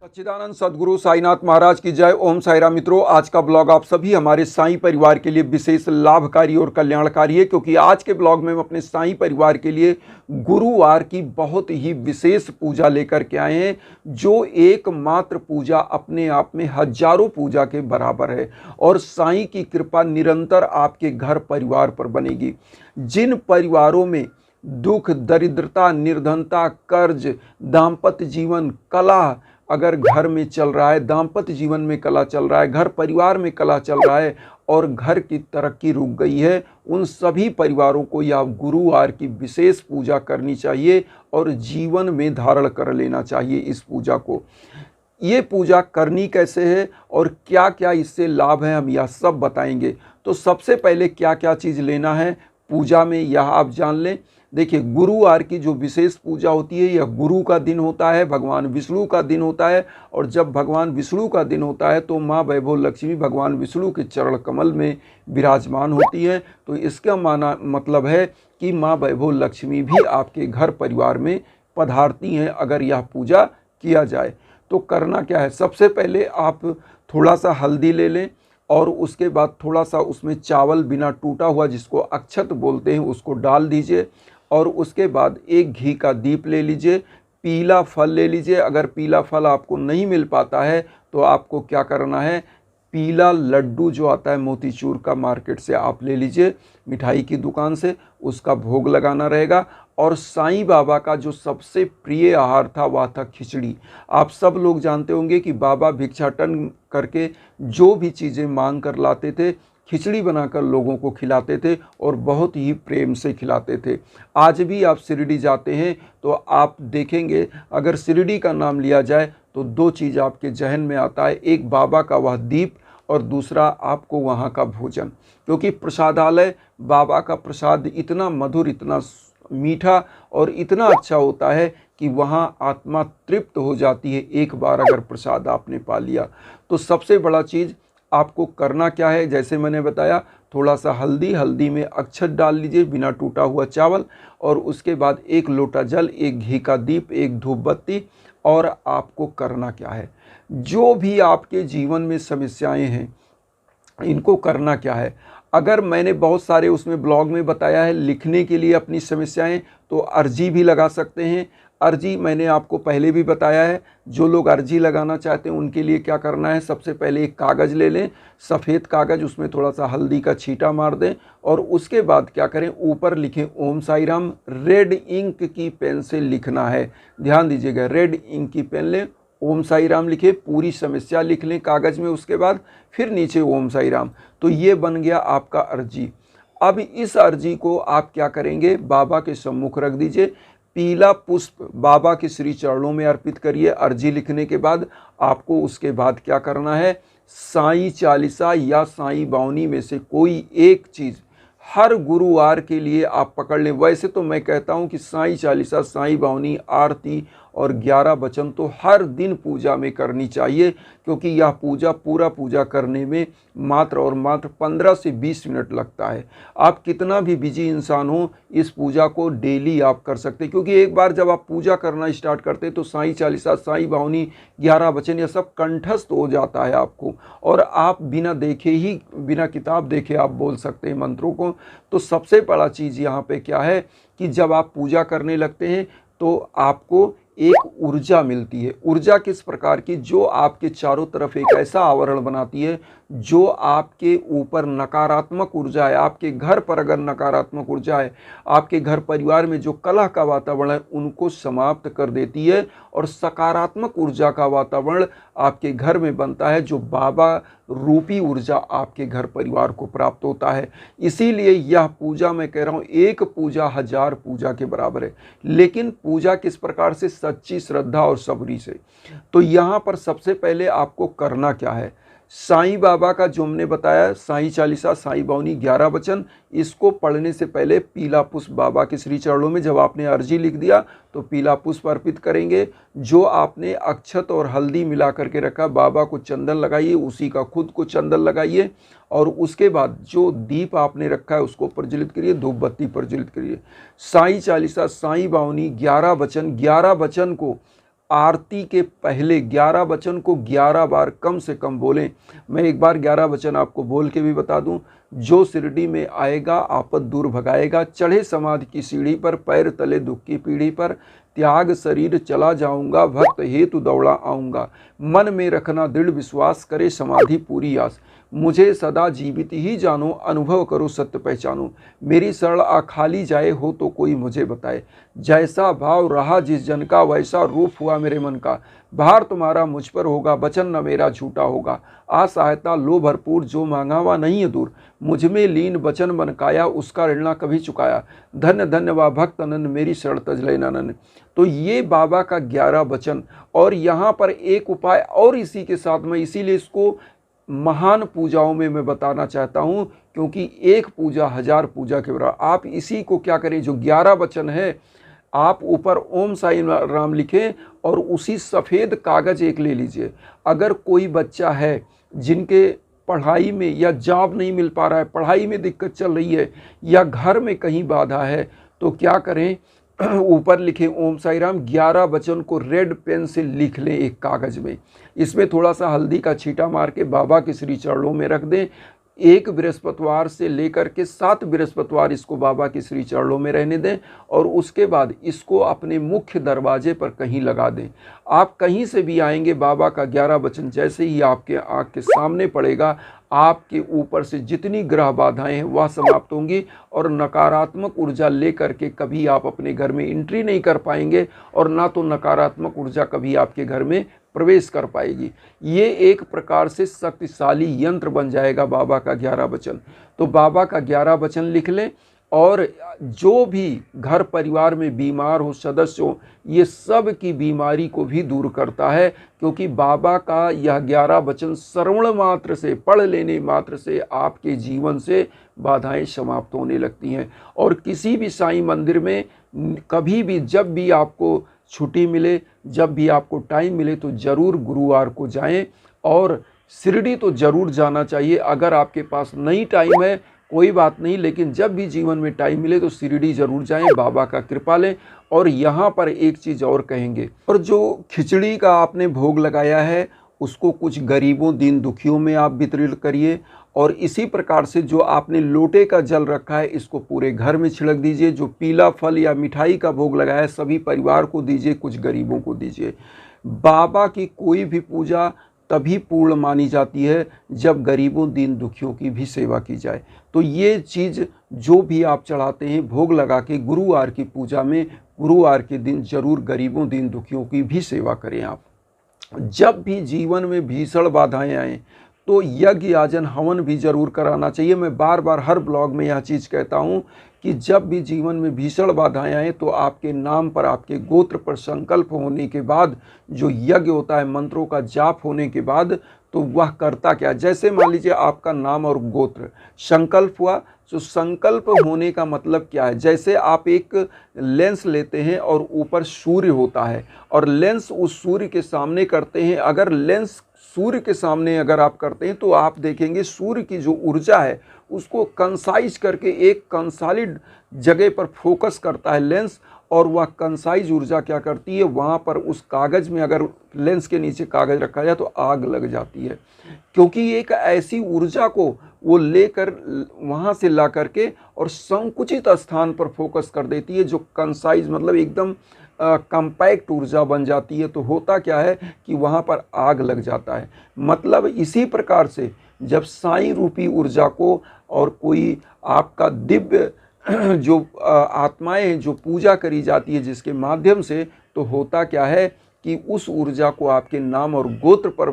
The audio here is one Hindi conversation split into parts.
सच्चिदानंद सद्गुरु साईनाथ महाराज की जय। ओम साईराम। मित्रों, आज का ब्लॉग आप सभी हमारे साईं परिवार के लिए विशेष लाभकारी और कल्याणकारी है, क्योंकि आज के ब्लॉग में हम अपने साईं परिवार के लिए गुरुवार की बहुत ही विशेष पूजा लेकर के आए हैं, जो एकमात्र पूजा अपने आप में हजारों पूजा के बराबर है और साईं की कृपा निरंतर आपके घर परिवार पर बनेगी। जिन परिवारों में दुख, दरिद्रता, निर्धनता, कर्ज, दाम्पत्य जीवन, कलह अगर घर में चल रहा है, दाम्पत्य जीवन में कलह चल रहा है, घर परिवार में कलह चल रहा है और घर की तरक्की रुक गई है, उन सभी परिवारों को यह गुरुवार की विशेष पूजा करनी चाहिए और जीवन में धारण कर लेना चाहिए इस पूजा को। ये पूजा करनी कैसे है और क्या क्या इससे लाभ है, हम यह सब बताएंगे। तो सबसे पहले क्या क्या चीज़ लेना है पूजा में, यह आप जान लें। देखिए, गुरुवार की जो विशेष पूजा होती है, यह गुरु का दिन होता है, भगवान विष्णु का दिन होता है। और जब भगवान विष्णु का दिन होता है तो माँ वैभव लक्ष्मी भगवान विष्णु के चरण कमल में विराजमान होती है। तो इसका मतलब है कि माँ वैभव लक्ष्मी भी आपके घर परिवार में पधारती हैं अगर यह पूजा किया जाए। तो करना क्या है, सबसे पहले आप थोड़ा सा हल्दी ले लें और उसके बाद थोड़ा सा उसमें चावल बिना टूटा हुआ, जिसको अक्षत बोलते हैं, उसको डाल दीजिए। और उसके बाद एक घी का दीप ले लीजिए, पीला फल ले लीजिए। अगर पीला फल आपको नहीं मिल पाता है तो आपको क्या करना है, पीला लड्डू जो आता है मोतीचूर का, मार्केट से आप ले लीजिए, मिठाई की दुकान से, उसका भोग लगाना रहेगा। और साईं बाबा का जो सबसे प्रिय आहार था वह था खिचड़ी। आप सब लोग जानते होंगे कि बाबा भिक्षाटन करके जो भी चीज़ें मांग कर लाते थे, खिचड़ी बनाकर लोगों को खिलाते थे और बहुत ही प्रेम से खिलाते थे। आज भी आप शिरडी जाते हैं तो आप देखेंगे, अगर शिरडी का नाम लिया जाए तो दो चीज़ आपके जहन में आता है, एक बाबा का वह दीप और दूसरा आपको वहाँ का भोजन। क्योंकि प्रसादालय, बाबा का प्रसाद इतना मधुर, इतना मीठा और इतना अच्छा होता है कि वहाँ आत्मा तृप्त हो जाती है एक बार अगर प्रसाद आपने पा लिया। तो सबसे बड़ा चीज़ आपको करना क्या है, जैसे मैंने बताया, थोड़ा सा हल्दी में अक्षत डाल लीजिए, बिना टूटा हुआ चावल, और उसके बाद एक लोटा जल, एक घी का दीप, एक धूप बत्ती। और आपको करना क्या है, जो भी आपके जीवन में समस्याएं हैं इनको करना क्या है। अगर मैंने बहुत सारे उसमें ब्लॉग में बताया है लिखने के लिए अपनी समस्याएं, तो अर्जी भी लगा सकते हैं। अर्जी मैंने आपको पहले भी बताया है। जो लोग अर्जी लगाना चाहते हैं उनके लिए क्या करना है, सबसे पहले एक कागज़ ले लें, सफ़ेद कागज़, उसमें थोड़ा सा हल्दी का छींटा मार दें और उसके बाद क्या करें, ऊपर लिखें ओम साईराम। रेड इंक की पेन से लिखना है, ध्यान दीजिएगा, रेड इंक की पेन लें, ओम साईराम लिखे, पूरी समस्या लिख लें कागज़ में, उसके बाद फिर नीचे ओम साईराम। तो ये बन गया आपका अर्जी। अब इस अर्जी को आप क्या करेंगे, बाबा के सम्मुख रख दीजिए, पीला पुष्प बाबा के श्री चरणों में अर्पित करिए। अर्जी लिखने के बाद आपको उसके बाद क्या करना है, साईं चालीसा या साईं बावनी में से कोई एक चीज़ हर गुरुवार के लिए आप पकड़ लें। वैसे तो मैं कहता हूं कि साईं चालीसा, साईं बावनी, आरती और 11 वचन तो हर दिन पूजा में करनी चाहिए, क्योंकि यह पूजा पूजा करने में मात्र और मात्र 15 से 20 मिनट लगता है। आप कितना भी बिजी इंसान हो, इस पूजा को डेली आप कर सकते हैं, क्योंकि एक बार जब आप पूजा करना स्टार्ट करते हैं तो साईं चालीसा, साईं बावनी, 11 वचन, यह सब कंठस्थ हो जाता है आपको, और आप बिना देखे ही, बिना किताब देखे आप बोल सकते हैं मंत्रों को। तो सबसे बड़ा चीज़ यहाँ पे क्या है कि जब आप पूजा करने लगते हैं तो आपको एक ऊर्जा मिलती है। ऊर्जा किस प्रकार की, जो आपके चारों तरफ एक ऐसा आवरण बनाती है जो आपके ऊपर नकारात्मक ऊर्जा है, आपके घर पर अगर नकारात्मक ऊर्जा है, आपके घर परिवार में जो कलह का वातावरण है, उनको समाप्त कर देती है और सकारात्मक ऊर्जा का वातावरण आपके घर में बनता है, जो बाबा रूपी ऊर्जा आपके घर परिवार को प्राप्त होता है। इसीलिए यह पूजा, मैं कह रहा हूँ, एक पूजा हजार पूजा के बराबर है। लेकिन पूजा किस प्रकार से, सच्ची श्रद्धा और सबरी से। तो यहाँ पर सबसे पहले आपको करना क्या है, साईं बाबा का जो हमने बताया, साईं चालीसा, साईं बावनी, 11 वचन, इसको पढ़ने से पहले पीला पुष्प बाबा के श्री चरणों में, जब आपने अर्जी लिख दिया तो पीला पुष्प अर्पित करेंगे। जो आपने अक्षत और हल्दी मिला करके रखा, बाबा को चंदन लगाइए, उसी का खुद को चंदन लगाइए। और उसके बाद जो दीप आपने रखा है उसको प्रज्वलित करिए, धूप बत्ती प्रज्वलित करिए। साईं चालीसा, साईं बावनी, 11 वचन, 11 वचन को आरती के पहले 11 वचन को 11 बार कम से कम बोलें। मैं एक बार 11 वचन आपको बोल के भी बता दूं। जो शिरडी में आएगा आपद दूर भगाएगा, चढ़े समाधि की सीढ़ी पर, पैर तले दुख की पीढ़ी पर, त्याग शरीर चला जाऊंगा, भक्त हेतु दौड़ा आऊंगा, मन में रखना दृढ़ विश्वास, करे समाधि पूरी आस, मुझे सदा जीवित ही जानो, अनुभव करो सत्य पहचानो, मेरी शरण आ खाली जाए हो तो कोई मुझे बताए, जैसा भाव रहा जिस जन का वैसा रूप हुआ मेरे मन का, भार तुम्हारा मुझ पर होगा, वचन न मेरा झूठा होगा, आ सहायता लो भरपूर, जो मांगा वह नहीं है दूर, मुझ में लीन वचन मन काया, उसका ऋण न कभी चुकाया, धन्य धन्य वा भक्त अनन, मेरी शरण तज लेना नन। तो ये बाबा का 11 वचन। और यहाँ पर एक उपाय और इसी के साथ में, इसीलिए इसको महान पूजाओं में मैं बताना चाहता हूँ, क्योंकि एक पूजा 1000 पूजा के बराबर। आप इसी को क्या करें, जो 11 वचन है आप ऊपर ओम साई राम लिखें और उसी सफ़ेद कागज़ एक ले लीजिए। अगर कोई बच्चा है जिनके पढ़ाई में या जॉब नहीं मिल पा रहा है, पढ़ाई में दिक्कत चल रही है, या घर में कहीं बाधा है, तो क्या करें, ऊपर लिखें ओम साई राम, 11 वचन को रेड पेन से लिख लें एक कागज़ में। इसमें थोड़ा सा हल्दी का छींटा मार के बाबा के श्री चरणों में रख दें। एक बृहस्पतिवार से लेकर के 7 बृहस्पतिवार इसको बाबा के श्री चरणों में रहने दें, और उसके बाद इसको अपने मुख्य दरवाजे पर कहीं लगा दें। आप कहीं से भी आएंगे, बाबा का 11 वचन जैसे ही आपके आँख के सामने पड़ेगा, आपके ऊपर से जितनी ग्रह बाधाएं हैं वह समाप्त होंगी, और नकारात्मक ऊर्जा लेकर के कभी आप अपने घर में एंट्री नहीं कर पाएंगे, और ना तो नकारात्मक ऊर्जा कभी आपके घर में प्रवेश कर पाएगी। ये एक प्रकार से शक्तिशाली यंत्र बन जाएगा बाबा का 11 वचन। तो बाबा का 11 वचन लिख लें, और जो भी घर परिवार में बीमार हो सदस्य हो, ये सब की बीमारी को भी दूर करता है, क्योंकि बाबा का यह 11 वचन श्रवण मात्र से, पढ़ लेने मात्र से आपके जीवन से बाधाएं समाप्त होने लगती हैं। और किसी भी साईं मंदिर में कभी भी, जब भी आपको छुट्टी मिले, जब भी आपको टाइम मिले, तो ज़रूर गुरुवार को जाएं, और शिरडी तो ज़रूर जाना चाहिए। अगर आपके पास नहीं टाइम है कोई बात नहीं, लेकिन जब भी जीवन में टाइम मिले तो शिरडी ज़रूर जाएं, बाबा का कृपा लें। और यहाँ पर एक चीज़ और कहेंगे, और जो खिचड़ी का आपने भोग लगाया है उसको कुछ गरीबों दीन दुखियों में आप वितरित करिए। और इसी प्रकार से जो आपने लोटे का जल रखा है इसको पूरे घर में छिड़क दीजिए। जो पीला फल या मिठाई का भोग लगाया है सभी परिवार को दीजिए, कुछ गरीबों को दीजिए। बाबा की कोई भी पूजा तभी पूर्ण मानी जाती है जब गरीबों दीन दुखियों की भी सेवा की जाए। तो ये चीज़ जो भी आप चढ़ाते हैं भोग लगा के, गुरुवार की पूजा में, गुरुवार के दिन जरूर गरीबों दीन दुखियों की भी सेवा करें आप। जब भी जीवन में भीषण बाधाएं आएँ तो यज्ञ याजन हवन भी जरूर कराना चाहिए। मैं बार बार हर ब्लॉग में यह चीज़ कहता हूँ कि जब भी जीवन में भीषण बाधाएं आएँ तो आपके नाम पर, आपके गोत्र पर संकल्प होने के बाद जो यज्ञ होता है, मंत्रों का जाप होने के बाद, तो वह करता क्या, जैसे मान लीजिए आपका नाम और गोत्र संकल्प हुआ, तो संकल्प होने का मतलब क्या है, जैसे आप एक लेंस लेते हैं और ऊपर सूर्य होता है और लेंस उस सूर्य के सामने करते हैं। अगर लेंस सूर्य के सामने अगर आप करते हैं तो आप देखेंगे सूर्य की जो ऊर्जा है उसको कंसाइज करके एक कंसालिड जगह पर फोकस करता है लेंस, और वह कंसाइज ऊर्जा क्या करती है, वहाँ पर उस कागज़ में अगर लेंस के नीचे कागज़ रखा जाए तो आग लग जाती है, क्योंकि एक ऐसी ऊर्जा को वो लेकर वहाँ से ला करके और संकुचित स्थान पर फोकस कर देती है, जो कंसाइज मतलब एकदम कंपैक्ट ऊर्जा बन जाती है। तो होता क्या है कि वहाँ पर आग लग जाता है। मतलब इसी प्रकार से जब साईं रूपी ऊर्जा को और कोई आपका दिव्य जो आत्माएं हैं जो पूजा करी जाती है जिसके माध्यम से, तो होता क्या है कि उस ऊर्जा को आपके नाम और गोत्र पर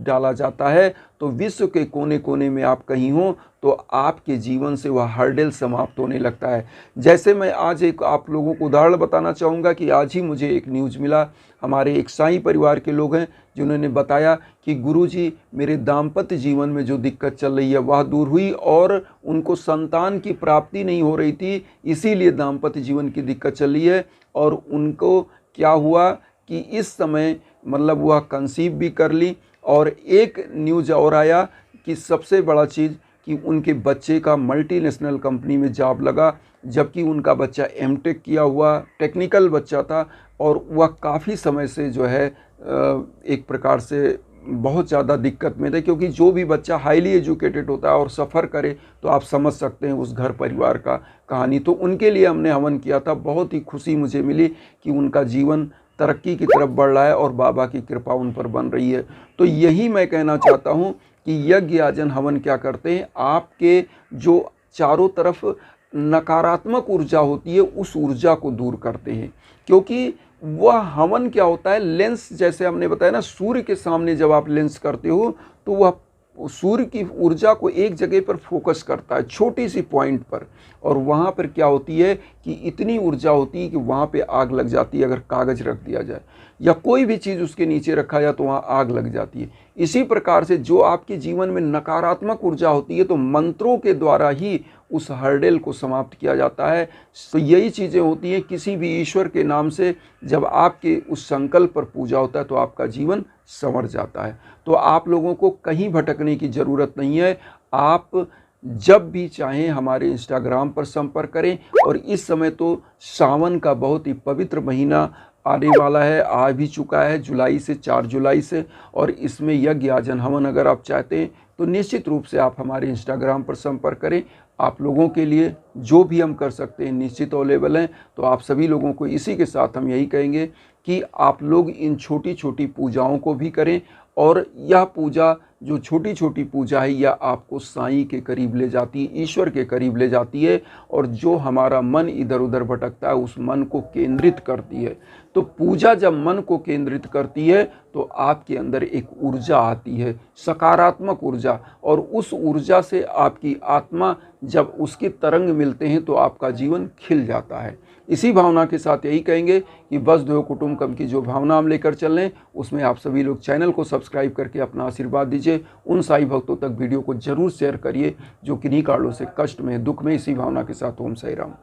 डाला जाता है, तो विश्व के कोने कोने में आप कहीं हो तो आपके जीवन से वह हर्डल समाप्त होने लगता है। जैसे मैं आज एक आप लोगों को उदाहरण बताना चाहूँगा कि आज ही मुझे एक न्यूज़ मिला, हमारे एक साईं परिवार के लोग हैं जिन्होंने बताया कि गुरुजी मेरे दाम्पत्य जीवन में जो दिक्कत चल रही है वह दूर हुई, और उनको संतान की प्राप्ति नहीं हो रही थी, इसीलिए दाम्पत्य जीवन की दिक्कत चल रही है। और उनको क्या हुआ कि इस समय मतलब वह कंसीव भी कर ली। और एक न्यूज़ और आया कि सबसे बड़ा चीज़, कि उनके बच्चे का मल्टीनेशनल कंपनी में जॉब लगा, जबकि उनका बच्चा एमटेक किया हुआ टेक्निकल बच्चा था और वह काफ़ी समय से जो है एक प्रकार से बहुत ज़्यादा दिक्कत में थे, क्योंकि जो भी बच्चा हाईली एजुकेटेड होता है और सफ़र करे तो आप समझ सकते हैं उस घर परिवार का कहानी। तो उनके लिए हमने हवन किया था। बहुत ही खुशी मुझे मिली कि उनका जीवन तरक्की की तरफ बढ़ रहा है और बाबा की कृपा उन पर बन रही है। तो यही मैं कहना चाहता हूँ कि यज्ञ याजन हवन क्या करते हैं, आपके जो चारों तरफ नकारात्मक ऊर्जा होती है उस ऊर्जा को दूर करते हैं। क्योंकि वह हवन क्या होता है, लेंस, जैसे हमने बताया ना, सूर्य के सामने जब आप लेंस करते हो तो वह सूर्य की ऊर्जा को एक जगह पर फोकस करता है, छोटी सी पॉइंट पर, और वहाँ पर क्या होती है कि इतनी ऊर्जा होती है कि वहाँ पे आग लग जाती है। अगर कागज़ रख दिया जाए या कोई भी चीज़ उसके नीचे रखा जाए तो वहाँ आग लग जाती है। इसी प्रकार से जो आपके जीवन में नकारात्मक ऊर्जा होती है तो मंत्रों के द्वारा ही उस हर्डेल को समाप्त किया जाता है। तो यही चीज़ें होती हैं किसी भी ईश्वर के नाम से जब आपके उस संकल्प पर पूजा होता है तो आपका जीवन संवर जाता है। तो आप लोगों को कहीं भटकने की ज़रूरत नहीं है। आप जब भी चाहें हमारे इंस्टाग्राम पर संपर्क करें। और इस समय तो सावन का बहुत ही पवित्र महीना आने वाला है, आ भी चुका है, जुलाई से 4 जुलाई से, और इसमें यज्ञ याजन हवन अगर आप चाहते हैं तो निश्चित रूप से आप हमारे इंस्टाग्राम पर संपर्क करें। आप लोगों के लिए जो भी हम कर सकते हैं निश्चित अवेलेबल हैं। तो आप सभी लोगों को इसी के साथ हम यही कहेंगे कि आप लोग इन छोटी छोटी पूजाओं को भी करें, और यह पूजा जो छोटी छोटी पूजा है यह आपको साईं के करीब ले जाती है, ईश्वर के करीब ले जाती है, और जो हमारा मन इधर उधर भटकता है उस मन को केंद्रित करती है। तो पूजा जब मन को केंद्रित करती है तो आपके अंदर एक ऊर्जा आती है, सकारात्मक ऊर्जा, और उस ऊर्जा से आपकी आत्मा जब उसके तरंग मिलते हैं तो आपका जीवन खिल जाता है। इसी भावना के साथ यही कहेंगे कि वसुधैव कुटुंबकम की जो भावना हम लेकर चल रहे हैं उसमें आप सभी लोग चैनल को सब्सक्राइब करके अपना आशीर्वाद दीजिए। उन साईं भक्तों तक वीडियो को जरूर शेयर करिए जो किन्हीं कारणों से कष्ट में, दुख में। इसी भावना के साथ ओम साईं राम।